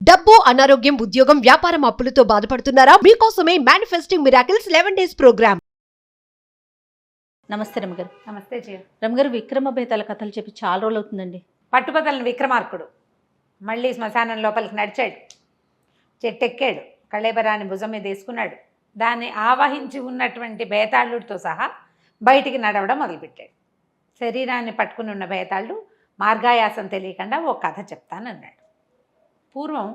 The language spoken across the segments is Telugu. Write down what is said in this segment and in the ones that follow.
డబ్బు, అనారోగ్యం, ఉద్యోగం, వ్యాపారం అప్పులతో బాధపడుతున్నారా? మీకోసమే మేనిఫెస్టింగ్ మిరాకిల్స్ 11 days ప్రోగ్రామ్. నమస్తే రమగారు. నమస్తే జయ. రమగారు, విక్రమ బేతాల కథలు చెప్పి చాలా రోజులు అవుతుందండి. పట్టుబదలని విక్రమార్కుడు మళ్ళీ శ్మశానం లోపలికి నడిచాడు, చెట్టెక్కాడు, కళేబరాన్ని భుజం మీద వేసుకున్నాడు. దాన్ని ఆవహించి ఉన్నటువంటి బేతాళుడితో సహా బయటికి నడవడం మొదలుపెట్టాడు. శరీరాన్ని పట్టుకుని ఉన్న బేతాళుడు మార్గాయాసం తెలియకుండా ఓ కథ చెప్తానన్నాడు. పూర్వం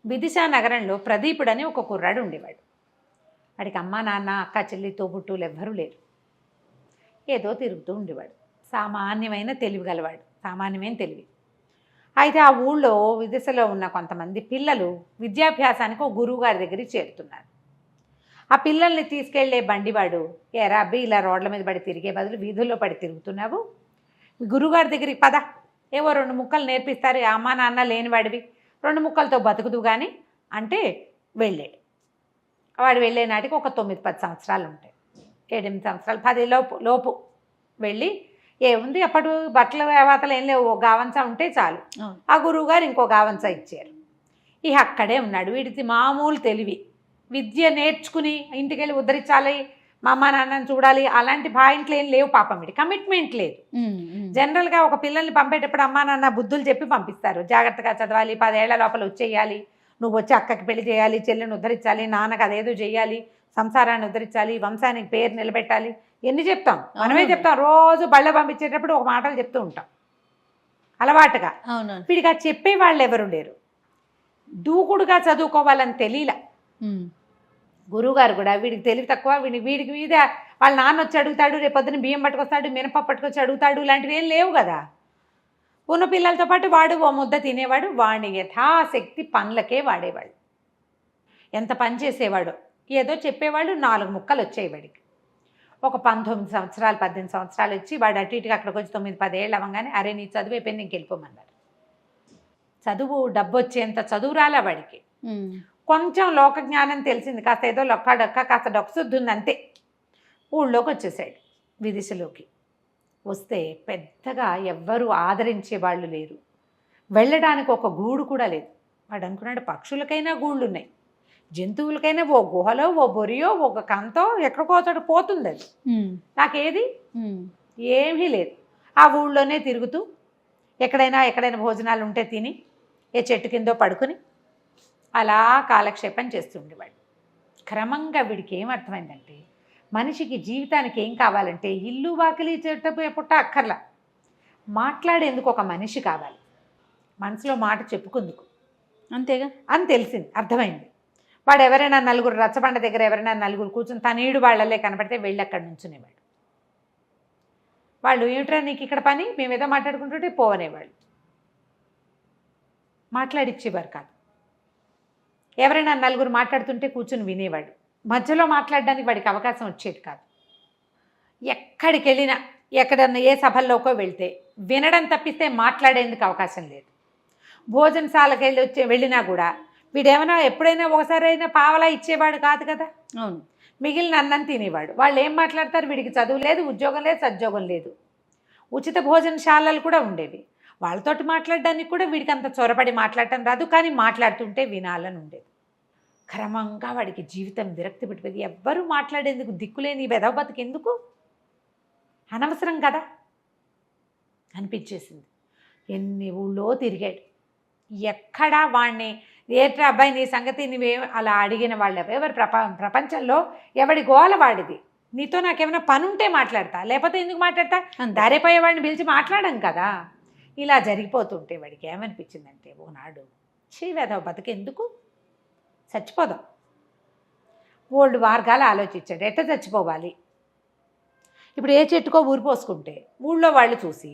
విదిశా నగరంలో ప్రదీపుడని ఒక కుర్రాడు ఉండేవాడు. వాడికి అమ్మ, నాన్న, అక్క, చెల్లి, తోబుట్టువులు ఎవ్వరూ లేరు. ఏదో తిరుగుతూ ఉండేవాడు. సామాన్యమైన తెలివి గలవాడు, సామాన్యమైన తెలివి. అయితే ఆ ఊళ్ళో విదిశలో ఉన్న కొంతమంది పిల్లలు విద్యాభ్యాసానికి ఒక గురువు గారి దగ్గరికి చేరుతున్నారు. ఆ పిల్లల్ని తీసుకెళ్లే బండివాడు, ఏరా అబ్బి, ఇలా రోడ్ల మీద పడి తిరిగే బదులు వీధుల్లో పడి తిరుగుతున్నావు, గురువుగారి దగ్గరికి పద, ఏవో 2 ముక్కలు నేర్పిస్తారు, అమ్మ నాన్న లేనివాడివి, 2 ముక్కలతో బతుకుదు కానీ అంటే వెళ్ళాడు. వాడు వెళ్ళే నాటికి ఒక 9-10 సంవత్సరాలు ఉంటాయి, 7-8 సంవత్సరాలు, 10 లోపు వెళ్ళి, ఏముంది అప్పుడు బట్టల వాతలు ఏం లేవు, గావంచ ఉంటే చాలు. ఆ గురువుగారు ఇంకో గావంచ ఇచ్చారు. ఇక అక్కడే ఉన్నాడు. వీడికి మామూలు తెలివి, విద్య నేర్చుకుని ఇంటికి వెళ్ళి ఉద్ధరించాలి, మా అమ్మ నాన్నని చూడాలి, అలాంటి పాయింట్లు ఏం లేవు పాపం. వీడి కమిట్మెంట్ లేదు. జనరల్గా ఒక పిల్లల్ని పంపేటప్పుడు అమ్మా నాన్న బుద్ధులు చెప్పి పంపిస్తారు. జాగ్రత్తగా చదవాలి, 10 ఏళ్ల లోపల వచ్చేయాలి, నువ్వు వచ్చి అక్కకి పెళ్లి చేయాలి, చెల్లిని ఉద్ధరించాలి, నాన్నకు అదేదో చేయాలి, సంసారాన్ని ఉద్ధరించాలి, వంశానికి పేరు నిలబెట్టాలి, ఎన్ని చెప్తాం, మనమే చెప్తాం. రోజు బళ్ళ పంపించేటప్పుడు ఒక మాటలు చెప్తూ ఉంటాం అలవాటుగా. వీడికి అది చెప్పే వాళ్ళు ఎవరు లేరు. దూకుడుగా చదువుకోవాలని తెలియలా. గురువుగారు కూడా వీడికి తెలివి తక్కువ, వీడికి మీద వాళ్ళ నాన్న వచ్చి అడుగుతాడు, రేపొద్దున బియ్యం పట్టుకొస్తాడు, మినపప్పు పట్టుకొచ్చి అడుగుతాడు, ఇలాంటివి ఏం లేవు కదా. ఉన్న పిల్లలతో పాటు వాడు ఓ ముద్ద తినేవాడు. వాడిని యథాశక్తి పనులకే వాడేవాడు. ఎంత పని చేసేవాడు, ఏదో చెప్పేవాడు, 4 ముక్కలు వచ్చాయి వాడికి. ఒక 19 సంవత్సరాలు 18 సంవత్సరాలు వచ్చి వాడు అటు ఇటుగా అక్కడికి వచ్చి 9-10 ఏళ్ళు అవ్వగానే, అరే నీ చదువు అయిపోయింది, ఇంక వెళ్ళిపోమన్నారు. చదువు డబ్బు వచ్చేంత చదువు రాలే వాడికి. కొంచెం లోకజ్ఞానం తెలిసింది, కాస్త ఏదో లొక్క కాస్త డొక్కసుద్ది ఉంది అంతే. ఊళ్ళోకి వచ్చేసాడు, విదిశలోకి. వస్తే పెద్దగా ఎవ్వరూ ఆదరించే వాళ్ళు లేరు, వెళ్ళడానికి ఒక గూడు కూడా లేదు. వాడు అనుకున్నాడు, పక్షులకైనా గూళ్ళు ఉన్నాయి, జంతువులకైనా ఓ గుహలో ఓ బొరియో ఒక కంతో ఎక్కడికో చోట పోతుంది, అది నాకేది ఏమీ లేదు. ఆ ఊళ్ళోనే తిరుగుతూ ఎక్కడైనా భోజనాలు ఉంటే తిని, ఏ చెట్టు కిందో పడుకుని అలా కాలక్షేపం చేస్తుండేవాడు. క్రమంగా వీడికి ఏమర్థమైందంటే, మనిషికి జీవితానికి ఏం కావాలంటే ఇల్లు వాకిలి చెట్టు పుట్ట అక్కర్లా, మాట్లాడేందుకు ఒక మనిషి కావాలి, మనసులో మాట చెప్పుకుందుకు, అంతేగా అని తెలిసింది, అర్థమైంది. వాడు ఎవరైనా నలుగురు రచ్చబండ దగ్గర ఎవరైనా నలుగురు కూర్చుని తనీడు వాళ్ళలే కనపడితే వెళ్ళి అక్కడ నుంచునేవాడు. వాళ్ళు ఏమిట్రా నీకు ఇక్కడ పని, మేము ఏదో మాట్లాడుకుంటుంటే పోవనేవాళ్ళు, మాట్లాడిచ్చేవారు కాదు. ఎవరైనా నలుగురు మాట్లాడుతుంటే కూర్చుని వినేవాడు. మధ్యలో మాట్లాడడానికి వాడికి అవకాశం వచ్చేది కాదు. ఎక్కడికి వెళ్ళినా, ఎక్కడన్నా ఏ సభల్లోకో వెళ్తే వినడం తప్పిస్తే మాట్లాడేందుకు అవకాశం లేదు. భోజనశాలకు వెళ్ళినా కూడా వీడేమైనా ఎప్పుడైనా ఒకసారైనా పావలా ఇచ్చేవాడు కాదు కదా. అవును, మిగిలిన అన్నం తినేవాడు. వాళ్ళు ఏం మాట్లాడతారు, వీడికి చదువు లేదు, ఉద్యోగం లేదు, సద్యోగం లేదు. ఉచిత భోజనశాలలు కూడా ఉండేవి, వాళ్ళతోటి మాట్లాడడానికి కూడా వీడికి అంత చొరబడి మాట్లాడటం రాదు, కానీ మాట్లాడుతుంటే వినాలని ఉండేది. క్రమంగా వాడికి జీవితం విరక్తి పెట్టిపోయింది. ఎవ్వరూ మాట్లాడేందుకు దిక్కులేని వెధవ బతుకు ఎందుకు, అనవసరం కదా అనిపించేసింది. ఎన్ని ఊళ్ళో తిరిగాడు, ఎక్కడా వాడిని ఏట్రా అబ్బాయి నీ సంగతి నువ్వే అలా అడిగిన వాళ్ళు ఎవరు ప్రపంచంలో ఎవడి గోల వాడిది. నీతో నాకేమైనా పని ఉంటే మాట్లాడతా, లేకపోతే ఎందుకు మాట్లాడతా, దారిపోయేవాడిని పిలిచి మాట్లాడం కదా. ఇలా జరిగిపోతుంటే వాడికి ఏమనిపించిందంటే, ఓనాడు వెధవ బతుకు ఎందుకు, చచ్చిపోదాం. ఓల్డ్ మార్గాలు ఆలోచించాడు, ఎట్ట చచ్చిపోవాలి. ఇప్పుడు ఏ చెట్టుకో ఊరి పోసుకుంటే ఊళ్ళో వాళ్ళు చూసి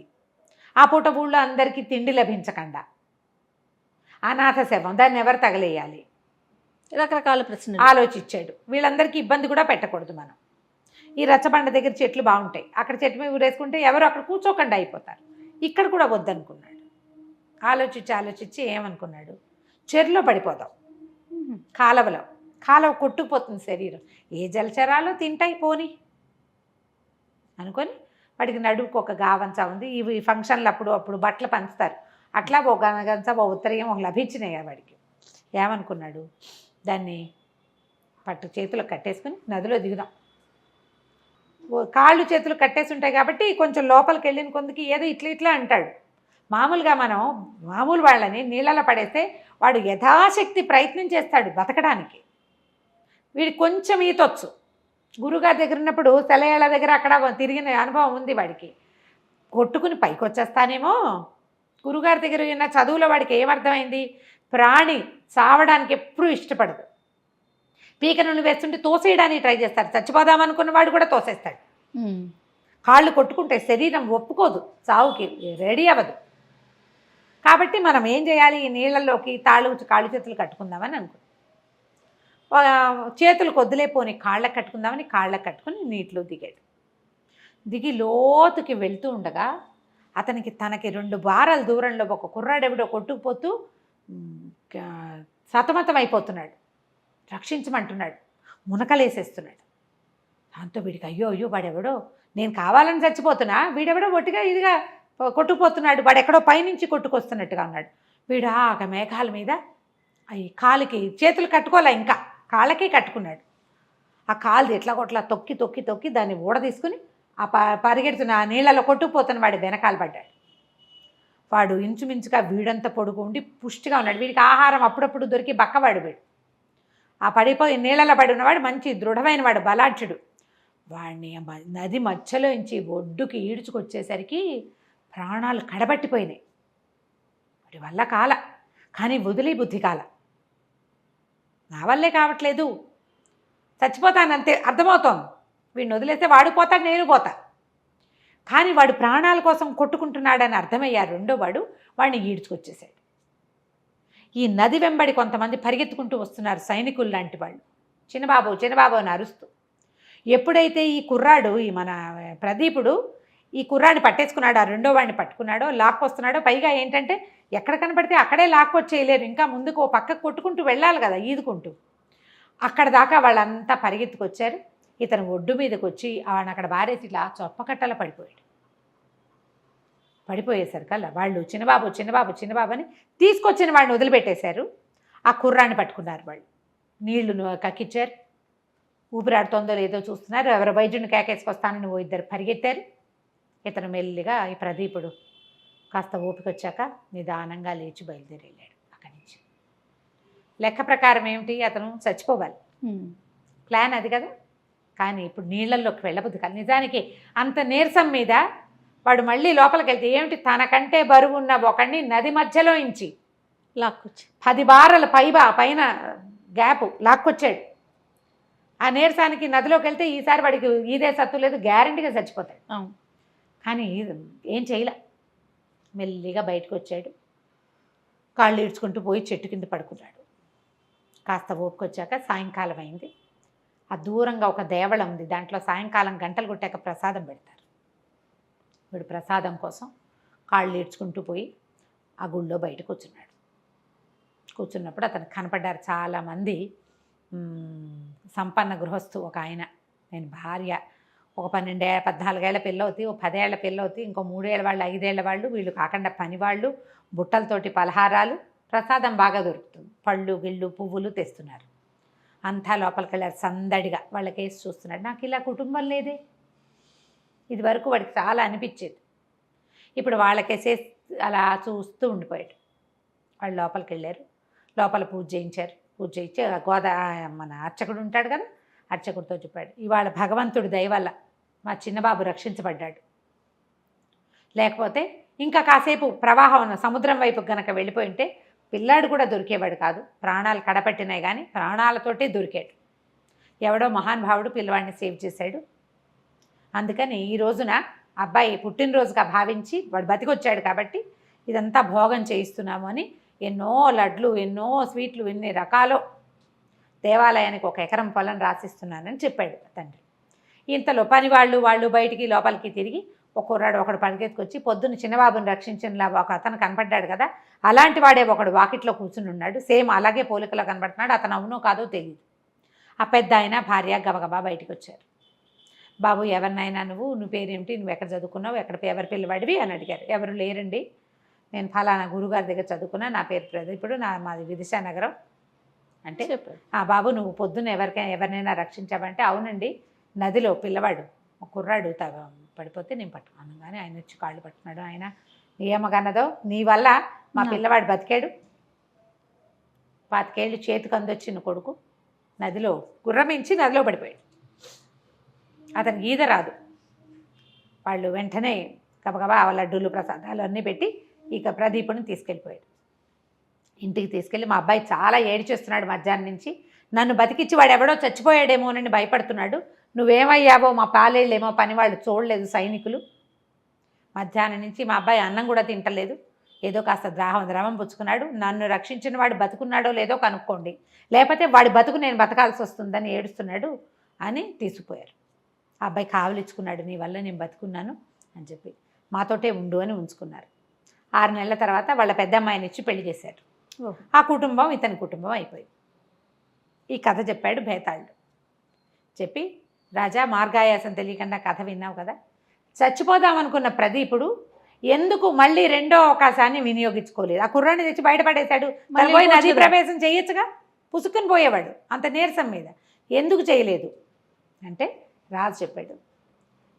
ఆ పూట ఊళ్ళో అందరికీ తిండి లభించకుండా అనాథ శవం, దాన్ని ఎవరు తగలేయాలి, రకరకాల ప్రశ్నలు ఆలోచించాడు. వీళ్ళందరికీ ఇబ్బంది కూడా పెట్టకూడదు మనం. ఈ రచ్చబండ దగ్గర చెట్లు బాగుంటాయి, అక్కడ చెట్టు మీద ఊరేసుకుంటే ఎవరు అక్కడ కూర్చోకుండా అయిపోతారు, ఇక్కడ కూడా వద్దనుకున్నాడు. ఆలోచించి ఏమనుకున్నాడు, చెరులో పడిపోదాం, కాలువ కొట్టుకుపోతుంది శరీరం, ఏ జలచరాలు తింటాయి పోని అనుకొని వాడికి నడువుకు ఒక గావంచ ఉంది. ఇవి ఫంక్షన్లు అప్పుడు బట్టలు పంచుతారు, అట్లా ఒక గంచ ఒక ఉత్తరీయం ఒక లభించినాయి వాడికి. ఏమనుకున్నాడు, దాన్ని చేతులకు కట్టేసుకుని నదిలో దిగుదాం. కాళ్ళు చేతులు కట్టేసి ఉంటాయి కాబట్టి కొంచెం లోపలికి వెళ్ళిన కొందుకి ఏదో ఇట్లా అంటాడు. మామూలుగా మనం మామూలు వాళ్ళని నీళ్ళలో పడేస్తే వాడు యథాశక్తి ప్రయత్నం చేస్తాడు బతకడానికి. వీడికి కొంచెం ఈతొచ్చు. గురుగారి దగ్గర ఉన్నప్పుడు సెలయేళ్ల దగ్గర అక్కడ తిరిగిన అనుభవం ఉంది వాడికి. కొట్టుకుని పైకి వచ్చేస్తానేమో. గురుగారి దగ్గర ఉన్న చదువులో వాడికి ఏమర్థమైంది, ప్రాణి చావడానికి ఎప్పుడూ ఇష్టపడదు. పీక నుండి వేస్తుంటే తోసేయడానికి ట్రై చేస్తాడు. చచ్చిపోదామనుకున్న వాడు కూడా తోసేస్తాడు. కాళ్ళు కొట్టుకుంటే శరీరం ఒప్పుకోదు, చావుకి రెడీ అవ్వదు. కాబట్టి మనం ఏం చేయాలి, ఈ నీళ్ళల్లోకి కాళ్ళు చేతులు కట్టుకుందామని అనుకున్నాం. చేతులు కొద్దులేపోని కాళ్ళకు కట్టుకుందామని కాళ్ళకు కట్టుకుని నీటిలో దిగాడు. దిగి లోతుకి వెళ్తూ ఉండగా తనకి 2 బారాల దూరంలో ఒక కుర్రాడెవడో కొట్టుకుపోతూ సతమతం అయిపోతున్నాడు. రక్షించమంటున్నాడు, మునకలేసేస్తున్నాడు. దాంతో వీడికి అయ్యో వాడెవడో, నేను కావాలని చచ్చిపోతున్నా, వీడెవడో ఒట్టిగా ఇదిగా కొట్టుకుపోతున్నాడు, వాడెక్కడో పైనుంచి కొట్టుకొస్తున్నట్టుగా ఉన్నాడు. వీడు ఆ మేఘాల మీద అవి కాలికి చేతులు కట్టుకోలే, ఇంకా కాళ్ళకి కట్టుకున్నాడు. ఆ కాలు ఎట్లా కొట్లా తొక్కి దాన్ని ఊడ తీసుకుని ఆ పరిగెడుతున్న ఆ నీళ్ళలో కొట్టుకుపోతున్న వాడి వెనకాల పడ్డాడు. వాడు ఇంచుమించుగా వీడంతా పొడుగు ఉండి పుష్టిగా ఉన్నాడు. వీడికి ఆహారం అప్పుడప్పుడు దొరికి బక్కవాడు. వీడు ఆ పడిపోయి నీళ్ళలో పడి ఉన్నవాడు మంచి దృఢమైన వాడు, బలాఢ్యుడు. వాడిని నది మధ్యలోంచి ఒడ్డుకి ఈడ్చుకొచ్చేసరికి ప్రాణాలు కడబట్టిపోయినాయి. వాడి వల్ల కాల, కానీ వదిలి బుద్ధి కాల. నా వల్లే కావట్లేదు, చచ్చిపోతానంతే అర్థమవుతోంది. వీడిని వదిలేస్తే వాడు పోతాడు, నేను పోతా. కానీ వాడు ప్రాణాల కోసం కొట్టుకుంటున్నాడని అర్థమయ్యారు. రెండో వాడిని ఈడ్చుకొచ్చేసాడు. ఈ నది వెంబడి కొంతమంది పరిగెత్తుకుంటూ వస్తున్నారు, సైనికులు లాంటి వాళ్ళు. చిన్నబాబు అని అరుస్తూ. ఎప్పుడైతే ఈ కుర్రాడు, ఈ మన ప్రదీపుడు ఈ కుర్రాడిని పట్టేసుకున్నాడు, ఆ రెండో వాడిని పట్టుకున్నాడో లాక్కొస్తున్నాడో, పైగా ఏంటంటే ఎక్కడ కనపడితే అక్కడే లాక్కొచ్చేయలేరు, ఇంకా ముందుకు ఓ పక్కకు కొట్టుకుంటూ వెళ్ళాలి కదా ఈదుకుంటూ. అక్కడ దాకా వాళ్ళంతా పరిగెత్తుకొచ్చారు. ఇతను ఒడ్డు మీదకి వచ్చి ఆయన అక్కడ బారేసి ఇట్లా చొప్పకట్టల పడిపోయేసరికల్లా వాళ్ళు చిన్నబాబు అని తీసుకొచ్చిన వాడిని వదిలిపెట్టేశారు. ఆ కుర్రాన్ని పట్టుకున్నారు. వాళ్ళు నీళ్లు కక్కిచ్చారు. ఊపిరాడుతోందో లేదో చూస్తున్నారు. ఎవరు వైద్యుని కేకేసుకొస్తానని ఇద్దరు పరిగెత్తారు. ఇతను మెల్లిగా ఈ ప్రదీపుడు కాస్త ఓపిక వచ్చాక నిదానంగా లేచి బయలుదేరి వెళ్ళాడు అక్కడి నుంచి. లెక్క ప్రకారం ఏమిటి, అతను చచ్చిపోవాలి, ప్లాన్ అది కదా. కానీ ఇప్పుడు నీళ్ళల్లోకి వెళ్ళబుద్ది కాదు. నిజానికి అంత నీరసం మీద వాడు మళ్ళీ లోపలికి వెళ్తే ఏమిటి, తనకంటే బరువు ఉన్న ఒకడిని నది మధ్యలో ఇంచి లాక్కొచ్చి 10 బారల పైన గ్యాప్ లాక్కొచ్చాడు. ఆ నీరసానికి నదిలోకి వెళ్తే ఈసారి వాడికి ఇదే సత్తు లేదు, గ్యారెంటీగా చచ్చిపోతాడు. కానీ ఏం చేయలే, మెల్లిగా బయటకు వచ్చాడు. కాళ్ళు ఈడ్చుకుంటూ పోయి చెట్టు కింద పడుకున్నాడు. కాస్త ఓపుకొచ్చాక సాయంకాలం అయింది. ఆ దూరంగా ఒక దేవళం ఉంది, దాంట్లో సాయంకాలం గంటలు కొట్టాక ప్రసాదం పెడతారు. వీడు ప్రసాదం కోసం కాళ్ళు ఈడ్చుకుంటూ పోయి ఆ గుళ్ళో బయట కూర్చున్నప్పుడు అతను కనపడ్డారు చాలామంది. సంపన్న గృహస్థు ఒక ఆయన, నేను భార్య, ఒక 14 ఏళ్ల పిల్లవుతాయి, ఒక 10 ఏళ్ల పిల్లవుతాయి, ఇంకో 3 ఏళ్ల వాళ్ళు, 5 ఏళ్ల వాళ్ళు, వీళ్ళు కాకుండా పనివాళ్ళు, బుట్టలతోటి పలహారాలు, ప్రసాదం బాగా దొరుకుతుంది, పళ్ళు గిళ్ళు పువ్వులు తెస్తున్నారు. అంతా లోపలికి వెళ్ళారు సందడిగా. వాళ్ళకేసి చూస్తున్నాడు. నాకు ఇలా కుటుంబం లేదే, ఇది వరకు వాడికి చాలా అనిపించేది. ఇప్పుడు వాళ్ళకేసేసి అలా చూస్తూ ఉండిపోయాడు. వాళ్ళు లోపలికి వెళ్ళారు. లోపల పూజ చేయించారు. పూజ చేయించి మన అర్చకుడు ఉంటాడు కదా, అర్చకుడితో చెప్పాడు, ఇవాళ భగవంతుడి దయ వల్ల మా చిన్నబాబు రక్షించబడ్డాడు. లేకపోతే ఇంకా కాసేపు ప్రవాహం సముద్రం వైపు గనక వెళ్ళిపోయి ఉంటే పిల్లాడు కూడా దొరికేవాడు కాదు. ప్రాణాలు కడపట్టినాయి కానీ ప్రాణాలతోటే దొరికాడు. ఎవడో మహానుభావుడు పిల్లవాడిని సేవ్ చేశాడు. అందుకని ఈ రోజున అబ్బాయి పుట్టినరోజుగా భావించి వాడు బతికొచ్చాడు కాబట్టి ఇదంతా భోగం చేయిస్తున్నాము అని ఎన్నో లడ్లు, ఎన్నో స్వీట్లు, ఎన్ని రకాలో దేవాలయానికి 1 ఎకరం పొలం రాసిస్తున్నానని చెప్పాడు తండ్రి. ఇంతలో పని వాళ్ళు బయటికి లోపలికి తిరిగి ఒకడు పరిగెత్తుకొచ్చి పొద్దున్న చిన్నబాబుని రక్షించిన ఒక అతను కనపడ్డాడు కదా, అలాంటి వాడే ఒకడు వాకిట్లో కూర్చుని ఉన్నాడు. సేమ్ అలాగే పోలికలో కనపడుతున్నాడు. అతను అవునో కాదో తెలియదు. ఆ పెద్ద ఆయన భార్య గబగబా బయటకు వచ్చారు. బాబు ఎవరినైనా నువ్వు పేరేమిటి, నువ్వు ఎక్కడ చదువుకున్నావు, ఎవరి పిల్లవాడివి అని అడిగారు. ఎవరు లేరండి, నేను ఫలానా గురుగారి దగ్గర చదువుకున్నా, నా పేరు ప్రదీపుడు, మాది విదిశానగరం అంటే, చెప్పారు. బాబు నువ్వు పొద్దున్న ఎవరినైనా రక్షించావంటే, అవునండి నదిలో పిల్లవాడు ఒక కుర్రాడు పడిపోతే నేను పట్టుకున్నాను, కానీ ఆయన వచ్చి కాళ్ళు పట్టుకున్నాడు, ఆయన ఏమగన్నదో నీ వల్ల మా పిల్లవాడు బతికాడు, 25 ఏళ్ళు చేతికి అందొచ్చిన కొడుకు నదిలో గుర్రమించి నదిలో పడిపోయాడు, అతనికి ఈద రాదు. వాళ్ళు వెంటనే గబగబా లడ్డూలు ప్రసాదాలు అన్నీ పెట్టి ఇక ప్రదీపుని తీసుకెళ్ళిపోయాడు. ఇంటికి తీసుకెళ్ళి మా అబ్బాయి చాలా ఏడిచేస్తున్నాడు మధ్యాహ్నం నుంచి, నన్ను బతికిచ్చి వాడు ఎవడో చచ్చిపోయాడేమోనని భయపడుతున్నాడు, నువ్వేమయ్యావో మా పాలేళ్ళేమో పని వాళ్ళు చూడలేదు సైనికులు. మధ్యాహ్నం నుంచి మా అబ్బాయి అన్నం కూడా తింటలేదు, ఏదో కాస్త ద్రవం పుచ్చుకున్నాడు, నన్ను రక్షించిన వాడు బతుకున్నాడో లేదో కనుక్కోండి, లేకపోతే వాడి బతుకు నేను బతకాల్సి వస్తుందని ఏడుస్తున్నాడు అని తీసుకుపోయారు. ఆ అబ్బాయి కావలిచ్చుకున్నాడు, నీ వల్ల నేను బతుకున్నాను అని చెప్పి మాతోటే ఉండు అని ఉంచుకున్నారు. 6 నెలల తర్వాత వాళ్ళ పెద్ద అమ్మాయిని ఇచ్చి పెళ్లి చేశారు. ఆ కుటుంబం ఇతని కుటుంబం అయిపోయింది. ఈ కథ చెప్పాడు భేతాళుడు. చెప్పి, రాజా మార్గాయాసం తెలియకుండా కథ విన్నావు కదా, చచ్చిపోదామనుకున్న ప్రదీపుడు ఎందుకు మళ్ళీ రెండో అవకాశాన్ని వినియోగించుకోలేదు? ఆ కుర్రాన్ని తెచ్చి బయటపడేశాడు, పోయి నదీ ప్రవేశం చేయొచ్చుగా, పుసుకుని పోయేవాడు అంత నీరసం మీద, ఎందుకు చేయలేదు అంటే రాజు చెప్పాడు,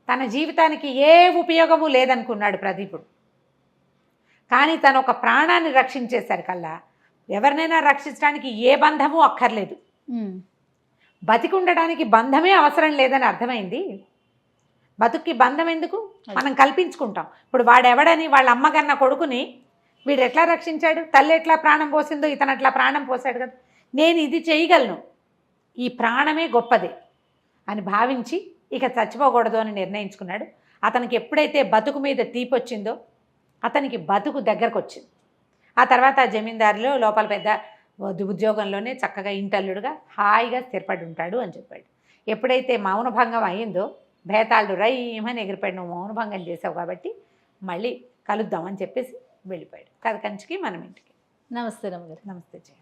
తన జీవితానికి ఏ ఉపయోగము లేదనుకున్నాడు ప్రదీపుడు, కానీ తను ఒక ప్రాణాన్ని రక్షించేసరికల్లా ఎవరినైనా రక్షించడానికి ఏ బంధము అక్కర్లేదు, బతికి ఉండడానికి బంధమే అవసరం లేదని అర్థమైంది. బతుక్కి బంధం ఎందుకు, మనం కల్పించుకుంటాం. ఇప్పుడు వాడెవడని వాళ్ళ అమ్మగన్న కొడుకుని వీడు ఎట్లా రక్షించాడు, తల్లి ఎట్లా ప్రాణం పోసిందో ఇతను అట్లా ప్రాణం పోసాడు కదా, నేను ఇది చేయగలను, ఈ ప్రాణమే గొప్పది అని భావించి ఇక చచ్చిపోకూడదు అని నిర్ణయించుకున్నాడు. అతనికి ఎప్పుడైతే బతుకు మీద తీపొచ్చిందో అతనికి బతుకు దగ్గరకు వచ్చింది. ఆ తర్వాత జమీందారులో లోపల పెద్ద ఉద్యోగంలోనే చక్కగా ఇంటల్లుడుగా హాయిగా స్థిరపడి ఉంటాడు అని చెప్పాడు. ఎప్పుడైతే మౌనభంగం అయ్యిందో భేతాళుడు రైమని ఎగిరిపోయాడు, నువ్వు మౌనభంగం చేసావు కాబట్టి మళ్ళీ కలుద్దామని చెప్పేసి వెళ్ళిపోయాడు. కథ కంచికి మనం ఇంటికి. నమస్తే రమ్మగారు. నమస్తే జయ.